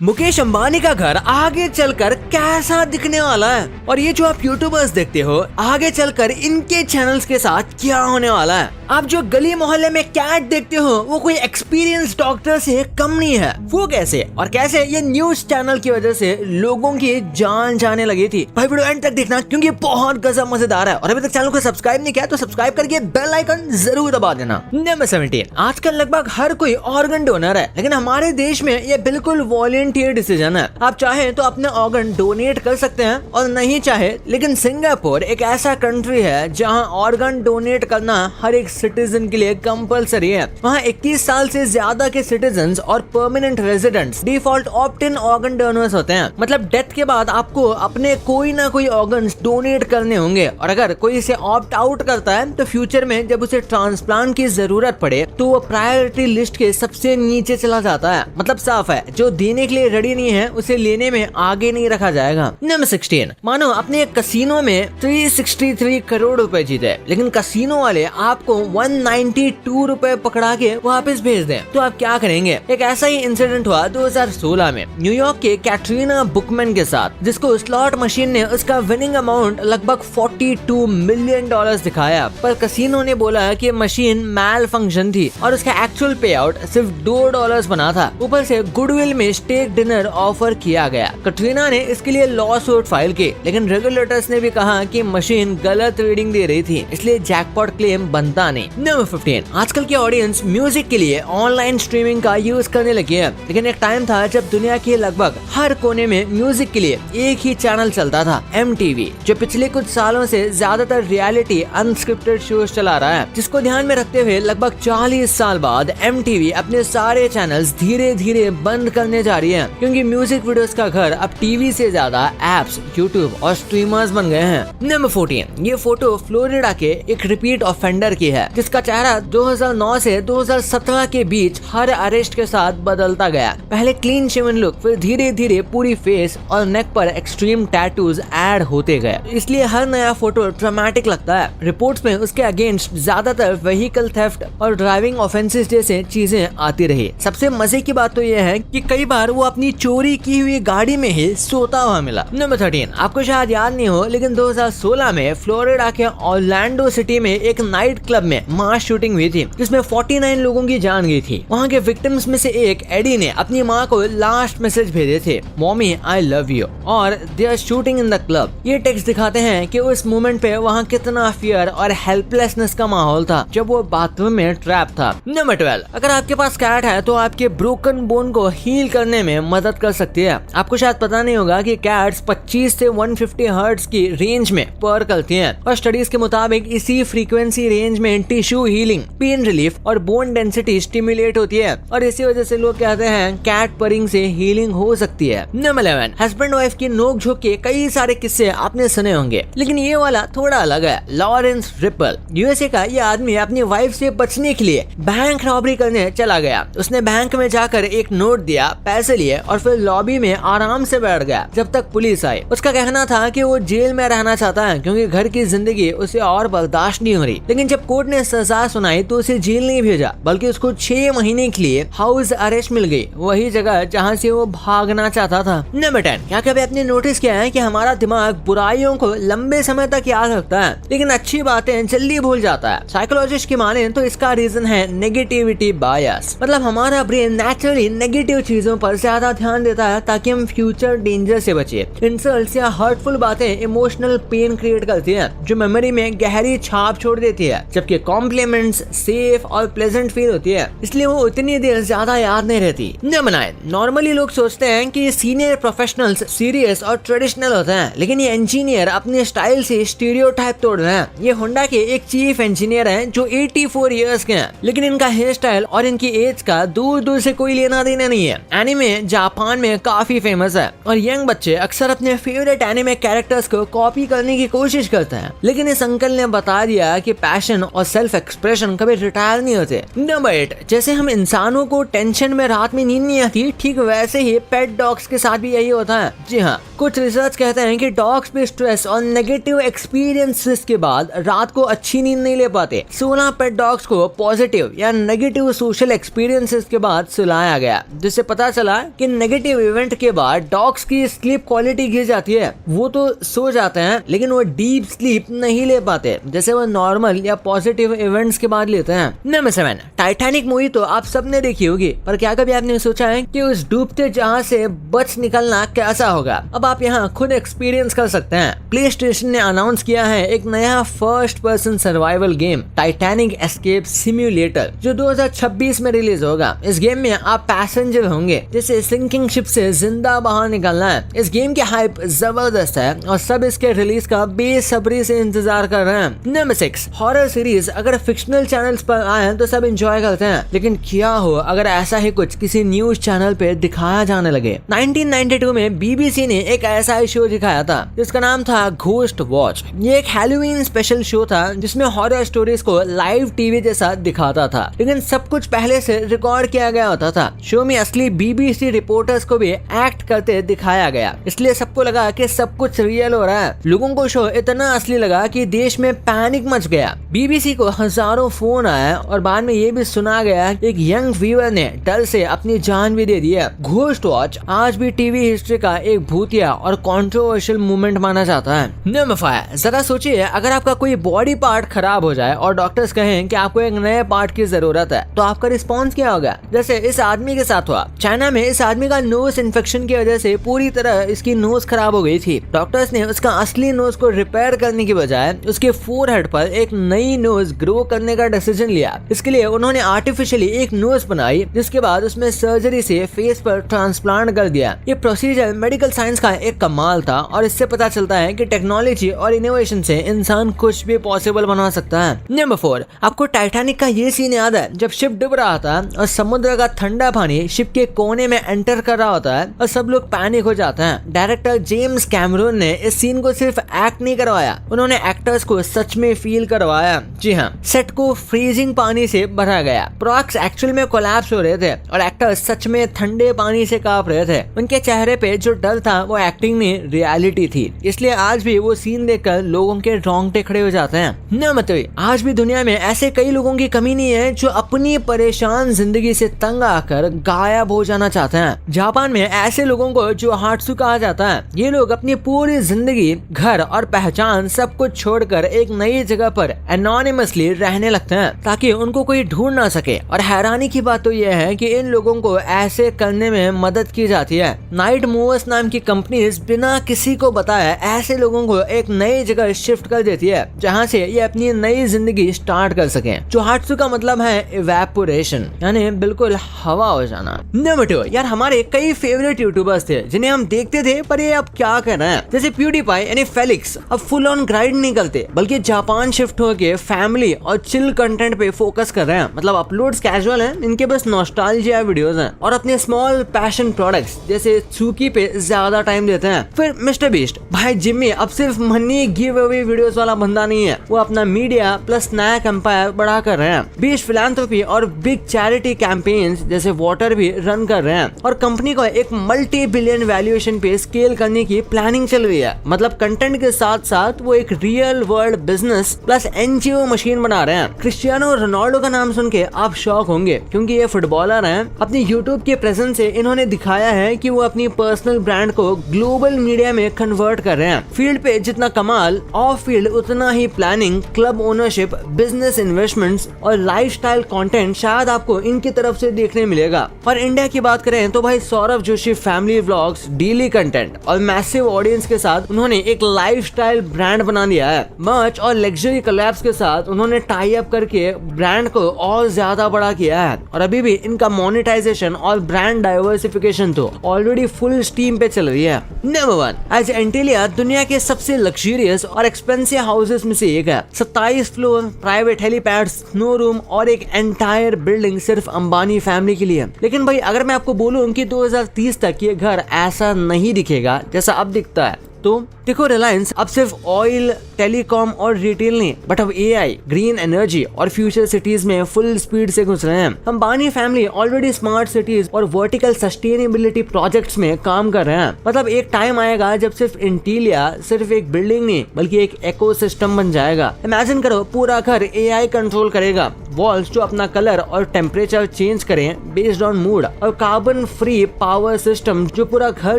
मुकेश अंबानी का घर आगे चलकर कैसा दिखने वाला है और ये जो आप यूट्यूबर्स देखते हो आगे चलकर इनके चैनल्स के साथ क्या होने वाला है। आप जो गली मोहल्ले में कैट देखते हो वो कोई एक्सपीरियंस डॉक्टर से कम नहीं है। वो कैसे और कैसे ये न्यूज चैनल की वजह से लोगों की जान जाने लगी थी। भाई वीडियो एंड तक देखना क्योंकि बहुत गजब मजेदार है और अभी तक चैनल को सब्सक्राइब नहीं किया तो सब्सक्राइब करके बेल आइकन जरूर दबा देना। नंबर 17, आजकल लगभग हर कोई ऑर्गन डोनर है, लेकिन हमारे देश में ये बिल्कुल वॉलंटियर डिसीजन है। आप चाहे तो अपने ऑर्गन डोनेट कर सकते हैं और नहीं चाहे, लेकिन सिंगापुर एक ऐसा कंट्री है जहां ऑर्गन डोनेट करना हर एक सिटीजन के लिए कंपलसरी है। वहां 21 साल से ज्यादा के सिटीजन और परमानेंट रेजिडेंट्स डिफॉल्ट ऑप्ट इन ऑर्गन डोनर्स होते हैं। मतलब डेथ के बाद आपको अपने कोई ना कोई ऑर्गन डोनेट करने होंगे और अगर कोई इसे ऑप्ट आउट करता है तो फ्यूचर में जब उसे ट्रांसप्लांट की जरूरत पड़े तो वो प्रायोरिटी लिस्ट के सबसे नीचे चला जाता है। मतलब साफ है, जो देने के लिए रेडी नहीं है उसे लेने में आगे नहीं रखा जाएगा। नंबर 16, मानो अपने एक कसिनो में 363 करोड़ रुपए जीते, लेकिन कसिनो वाले आपको 192 रुपए पकड़ा के वापस भेज दें तो आप क्या करेंगे। एक ऐसा ही इंसिडेंट हुआ 2016 में न्यूयॉर्क के कैटरीना बुकमैन के साथ, जिसको स्लॉट मशीन ने उसका विनिंग अमाउंट लगभग $42 मिलियन दिखाया, पर कसिनो ने बोला कि मशीन मैल फंक्शन थी और उसका एक्चुअल पे आउट सिर्फ $2 बना था। ऊपर से गुडविल में स्टेक डिनर ऑफर किया गया। कैटरीना ने इसके लिए लॉ सूट फाइल की, लेकिन रेगुलेटर्स ने भी कहा कि मशीन गलत रीडिंग दे रही थी, इसलिए जैकपॉट क्लेम बनता नहीं। नंबर 15, आजकल की ऑडियंस म्यूजिक के लिए ऑनलाइन स्ट्रीमिंग का यूज करने लगी है, लेकिन एक टाइम था जब दुनिया के लगभग हर कोने में म्यूजिक के लिए एक ही चैनल चलता था, MTV, जो पिछले कुछ सालों से ज्यादातर रियलिटी अनस्क्रिप्टेड शोज चला रहा है। जिसको ध्यान में रखते हुए लगभग 40 साल बाद MTV अपने सारे चैनल्स धीरे धीरे बंद करने जा रही है, क्योंकि म्यूजिक वीडियोस का घर अब टीवी से ज्यादा एप्स, यूट्यूब और स्ट्रीमर्स बन गए हैं। नंबर 14, ये फोटो फ्लोरिडा के एक रिपीट ऑफेंडर की है, जिसका चेहरा 2009 से 2017 के बीच हर अरेस्ट के साथ बदलता गया। पहले क्लीन शेवन लुक, फिर धीरे धीरे पूरी फेस और नेक पर एक्सट्रीम टैटूज ऐड होते गए, इसलिए हर नया फोटो ड्रामेटिक लगता है। रिपोर्ट्स में उसके अगेंस्ट ज्यादातर व्हीकल थेफ्ट और ड्राइविंग ऑफेंसेस जैसे चीजें आती रही। सबसे मजे की बात तो यह है कि कई बार वो अपनी चोरी की हुई गाड़ी में ही सोता हुआ मिला। नंबर 13, आपको शायद याद नहीं हो, लेकिन 2016 में फ्लोरिडा के ऑरलैंडो सिटी में एक नाइट क्लब में मास शूटिंग हुई थी, जिसमें 49 लोगों की जान गई थी। वहाँ के विक्टिम्स में से एक एडी ने अपनी माँ को लास्ट मैसेज भेजे थे, मॉमी आई लव यू और they are shooting in the club. ये टेक्स्ट दिखाते हैं कि उस मोमेंट पे वहाँ कितना फियर और हेल्पलेसनेस का माहौल था जब वो बाथरूम में ट्रैप था। नंबर 12, अगर आपके पास कैट है तो आपके ब्रोकन बोन को हील करने में मदद कर सकती है। आपको शायद पता नहीं होगा कि कैट्स 25 से 150 हर्ट्ज की रेंज में पर्र करती हैं और स्टडीज के मुताबिक इसी फ्रीक्वेंसी रेंज में टिश्यू हीलिंग, पेन रिलीफ और बोन डेंसिटी स्टिमुलेट होती है और इसी वजह से लोग कहते हैं कैट परिंग से हीलिंग हो सकती है। नंबर 11, हस्बैंड वाइफ की नोक झोंक के कई सारे किस्से आपने सुने होंगे, लेकिन ये वाला थोड़ा अलग है। लॉरेंस रिपल, यूएसए का ये आदमी अपनी वाइफ से बचने के लिए बैंक रॉबरी करने चला गया। उसने बैंक में जाकर एक नोट दिया, पैसे लिए और फिर लॉबी में आराम से बैठ गया जब तक पुलिस आई। उसका कहना था कि वो जेल में रहना चाहता है क्योंकि घर की जिंदगी उसे और बर्दाश्त नहीं हो रही, लेकिन जब कोर्ट ने सजा सुनाई तो उसे जेल नहीं भेजा, बल्कि उसको 6 महीने के लिए हाउस अरेस्ट मिल गई, वही जगह जहाँ से वो भागना चाहता था। नंबर 10, क्या कभी आपने नोटिस किया है कि हमारा दिमाग बुराइयों को लंबे समय तक याद रखता है, लेकिन अच्छी बातें जल्दी भूल जाता है। साइकोलॉजिस्ट की माने तो इसका रीजन है नेगेटिविटी बायस। मतलब हमारा ब्रेन नेचुरली नेगेटिव चीजों पर ज्यादा ध्यान देता है ताकि हम फ्यूचर डेंजर से बचे। इंसल्ट्स या हर्टफुल बातें इमोशनल पेन क्रिएट करती हैं जो मेमोरी में गहरी छाप छोड़ देती है, जबकि कॉम्प्लीमेंट्स सेफ और प्लेजेंट फील होती है, इसलिए वो उतनी देर ज्यादा याद नहीं रहती। नंबर 9, नॉर्मली लोग सोचते हैं कि सीनियर प्रोफेशनल्स सीरियस और ट्रेडिशनल होते हैं, लेकिन ये इंजीनियर अपने स्टाइल से स्टीरियोटाइप तोड़ रहे हैं। ये होंडा के एक चीफ इंजीनियर हैं जो 84 इयर्स के हैं, लेकिन इनका हेयर स्टाइल और इनकी एज का दूर दूर से कोई लेना देना नहीं है। एनिमे जापान में काफी फेमस है और यंग बच्चे अक्सर अपने फेवरेट एनिमे कैरेक्टर्स को कॉपी करने की कोशिश करते हैं, लेकिन इस अंकल ने बता दिया कि पैशन और सेल्फ एक्सप्रेशन कभी रिटायर नहीं होते। नंबर 8, जैसे हम इंसानों को टेंशन में रात में नींद नहीं आती, ठीक वैसे ही पेट डॉग्स के साथ भी यही होता है। जी हाँ, कुछ रिसर्च कहते हैं कि डॉग्स भी स्ट्रेस और नेगेटिव एक्सपीरियंसेस के बाद रात को अच्छी नींद नहीं ले पाते। 16 पेट डॉग्स को पॉजिटिव या नेगेटिव सोशल एक्सपीरियंसेस के बाद सुलाया गया, जिससे पता चला कि नेगेटिव इवेंट के बाद डॉग्स की स्लीप क्वालिटी गिर जाती है। वो तो सो जाते हैं लेकिन वो डीप स्लीप नहीं ले पाते जैसे वो नॉर्मल या पॉजिटिव इवेंट्स के बाद लेते हैं। नंबर 7, टाइटैनिक मूवी तो आप सबने देखी होगी, पर क्या कभी आपने सोचा है कि उस डूबते जहाज से बच निकलना कैसा होगा? अब आप यहाँ खुद एक्सपीरियंस कर सकते हैं। प्ले स्टेशन ने अनाउंस किया है एक नया first person survival game Titanic escape simulator जो 2026 में रिलीज होगा। इस गेम में आप पैसेंजर होंगे जिसे सिंकिंग शिप से जिंदा बाहर निकलना है। इस गेम की हाइप जबरदस्त है और सब इसके रिलीज का बेसब्री से इंतजार कर रहे हैं। नंबर 6, हॉरर सीरीज अगर फिक्शनल चैनल्स पर आए तो सब एंजॉय करते हैं, लेकिन क्या हो अगर ऐसा ही कुछ किसी न्यूज चैनल पे दिखाया जाने लगे। 1992 में बीबीसी ने एक ऐसा ही शो दिखाया था जिसका नाम था घोस्ट वॉच। ये एक हैलोवीन स्पेशल शो था जिसमें हॉरर स्टोरीज को लाइव टीवी जैसा दिखाता था, लेकिन सब कुछ पहले से रिकॉर्ड किया गया होता था। शो में असली बीबीसी रिपोर्टर्स को भी एक्ट करते दिखाया गया, इसलिए सबको लगा कि सब कुछ रियल हो रहा है। लोगों को शो इतना असली लगा कि देश में पैनिक मच गया। बीबीसी को हजारों फोन आया और बाद में ये भी सुना गया एक यंग व्यूअर ने डर से अपनी जान भी दे दी है। घोस्ट वॉच आज भी टीवी हिस्ट्री का एक भूतिया और कंट्रोवर्शियल मूवमेंट माना जाता है। नंबर 5, जरा सोचिए अगर आपका कोई बॉडी पार्ट खराब हो जाए और डॉक्टर्स कहें कि आपको एक नए पार्ट की जरूरत है, तो आपका रिस्पॉन्स क्या होगा? जैसे इस आदमी के साथ हुआ। चाइना में इस आदमी का नोज इन्फेक्शन की वजह से पूरी तरह इसकी नोज खराब हो गई थी। डॉक्टर्स ने उसका असली नोज को रिपेयर करने की बजाय उसके फोरहेड पर एक नई नोज ग्रो करने का डिसीजन लिया। इसके लिए उन्होंने आर्टिफिशियली एक नोज बनाई, जिसके बाद उसमें सर्जरी से फेस पर ट्रांसप्लांट कर दिया। ये प्रोसीजर मेडिकल साइंस का एक कमाल था और इससे पता चलता है कि टेक्नोलॉजी और इनोवेशन से इंसान कुछ भी पॉसिबल बना सकता है। नंबर 4, आपको टाइटैनिक का ये सीन याद है जब शिप डूब रहा था और समुद्र का ठंडा पानी शिप के कोने में एंटर कर रहा होता है और सब लोग पैनिक हो जाते हैं। डायरेक्टर जेम्स कैमरून ने इस सीन को सिर्फ एक्ट नहीं करवाया, उन्होंने एक्टर्स को सच में फील करवाया। जी हाँ, सेट को फ्रीजिंग पानी से भरा गया, प्रॉक्स एक्चुअल में कोलैप्स हो रहे थे और एक्टर्स सच में ठंडे पानी से कांप रहे थे। उनके चेहरे पे जो डर था वो एक्टिंग नहीं रियलिटी थी, इसलिए आज भी वो सीन देखकर लोगों के रोंगटे खड़े हो जाते हैं। न मतलब आज भी दुनिया में ऐसे कई लोगों की कमी नहीं है जो अपनी परेशान जिंदगी से तंग आकर गायब हो जाना चाहते हैं। जापान में ऐसे लोगों को जो हाट्सु कहा जाता है, ये लोग अपनी पूरी जिंदगी, घर और पहचान सब कुछ छोड़कर एक नई जगह पर एनोनिमसली रहने लगते हैं ताकि उनको कोई ढूंढ ना सके। और हैरानी की बात तो यह है कि इन लोगों को ऐसे करने में मदद की जाती है। नाइट मूवर्स नाम की कंपनीज बिना किसी को बताए ऐसे लोगों को एक नई जगह शिफ्ट कर देती है जहां से ये अपनी नई जिंदगी स्टार्ट कर सके। जो हाट्सु का मतलब है इवेपोरेशन, यानी बिल्कुल हवा हो जाना। नंबर 2, यार हमारे कई फेवरेट यूट्यूबर्स थे जिन्हें हम देखते थे, पर ये अब क्या कर रहे हैं? जैसे प्यूडीपाई यानी फेलिक्स अब फुल ऑन ग्राइंड नहीं करते, बल्कि जापान शिफ्ट होके फैमिली और चिल कंटेंट पे फोकस कर रहे हैं। मतलब अपलोड्स कैजुअल हैं, इनके बस नॉस्टैल्जिया वीडियोस हैं और अपने स्मॉल पैशन प्रोडक्ट्स जैसे सुकी पे ज्यादा टाइम देते हैं। फिर मिस्टर बीस्ट, भाई जिम्मी अब सिर्फ मनी गिव अवे वीडियोस वाला बंदा नहीं है, वो अपना मीडिया प्लस स्नैक एम्पायर बड़ा कर रहे हैं। बीस्ट फिलैंथ्रोपी और बिग चैरिटी कैंपेन्स जैसे वाटर भी रन कर रहे हैं और कंपनी को एक मल्टी बिलियन वैल्यूएशन पे स्केल करने की प्लानिंग चल रही है। मतलब कंटेंट के साथ साथ वो एक real world business plus NGO machine बना रहे हैं। क्रिस्टियानो रोनाल्डो का नाम सुन के आप शॉक होंगे क्योंकि ये फुटबॉलर हैं। अपनी यूट्यूब के प्रेजेंस से इन्होंने दिखाया है कि वो अपनी पर्सनल ब्रांड को ग्लोबल मीडिया में कन्वर्ट कर रहे हैं। फील्ड पे जितना कमाल, ऑफ फील्ड उतना ही planning, club ownership, business investments और लाइफस्टाइल कंटेंट शायद आपको इनकी तरफ से देखने मिलेगा। और इंडिया की बात करें तो भाई Saurabh Joshi family vlogs, daily content और मैसिव ऑडियंस के साथ उन्होंने एक लाइफस्टाइल ब्रांड बना दिया है। मर्च और लग्जरी कोलैब्स के साथ उन्होंने टाई अप करके ब्रांड को और ज्यादा बड़ा किया है और अभी भी इनका मोनेटाइजेशन और ब्रांड डाइवर्सिफिकेशन तो ऑलरेडी फुल स्टीम पे चल रही है। नंबर 1, एज एंटिलिया दुनिया के सबसे लग्जरियस और एक्सपेंसिव हाउसेस में से एक है। 27 floor, private helipad, snow room और एक एंटायर बिल्डिंग सिर्फ अंबानी फैमिली के लिए। लेकिन भाई अगर मैं आपको बोलूं कि 2030 तक ये घर ऐसा नहीं दिखेगा जैसा अब दिखता है, तो देखो रिलायंस अब सिर्फ ऑयल, टेलीकॉम और रिटेल नहीं, बट अब एआई, ग्रीन एनर्जी और फ्यूचर सिटीज में फुल स्पीड से घुस रहे हैं। Ambani family already smart cities और वर्टिकल सस्टेनेबिलिटी प्रोजेक्ट्स में काम कर रहे हैं। मतलब एक टाइम आएगा जब सिर्फ इंटीरिया सिर्फ एक बिल्डिंग नहीं बल्कि एक इकोसिस्टम बन जाएगा। इमेजिन करो पूरा घर एआई कंट्रोल करेगा, वॉल्स जो अपना कलर और टेम्परेचर चेंज करें बेस्ड ऑन मूड, और कार्बन फ्री पावर सिस्टम जो पूरा घर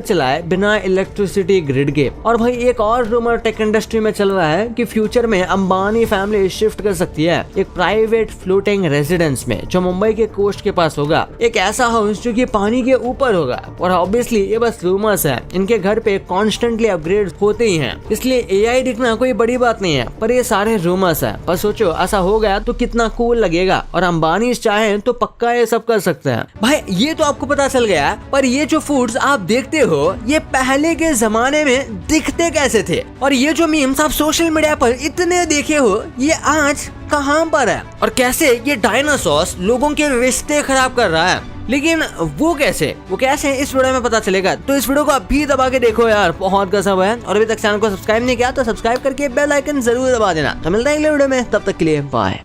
चलाए बिना इलेक्ट्रिसिटी ग्रिड के। और भाई एक और रूमर टेक इंडस्ट्री में चल रहा है कि फ्यूचर में अंबानी फैमिली शिफ्ट कर सकती है एक प्राइवेट फ्लोटिंग रेजिडेंस में जो मुंबई के कोस्ट के पास होगा, एक ऐसा हाउस जो कि पानी के ऊपर होगा। और ऑब्वियसली ये बस रूमर्स है, इनके घर पे कॉन्स्टेंटली अपग्रेड होते ही हैं, इसलिए एआई दिखना कोई बड़ी बात नहीं है, पर ये सारे रूमर्स है। पर सोचो ऐसा हो गया तो कितना कूल लगेगा, और अंबानी चाहे तो पक्का ये सब कर सकते हैं। भाई ये तो आपको पता चल गया, पर ये जो फूड्स आप देखते हो ये पहले के जमाने में दिखते कैसे थे, और ये जो मीम्स आप सोशल मीडिया पर इतने देखे हो ये आज कहां पर है, और कैसे ये डायनासोर्स लोगों के रिश्ते खराब कर रहा है। लेकिन वो कैसे इस वीडियो में पता चलेगा, तो इस वीडियो को अभी दबा के देखो यार, बहुत गजब है। और अभी तक चैनल को सब्सक्राइब नहीं किया तो सब्सक्राइब करके बेल आइकन जरूर दबा देना। तो मिलते हैं अगले वीडियो में, तब तक के लिए बाय।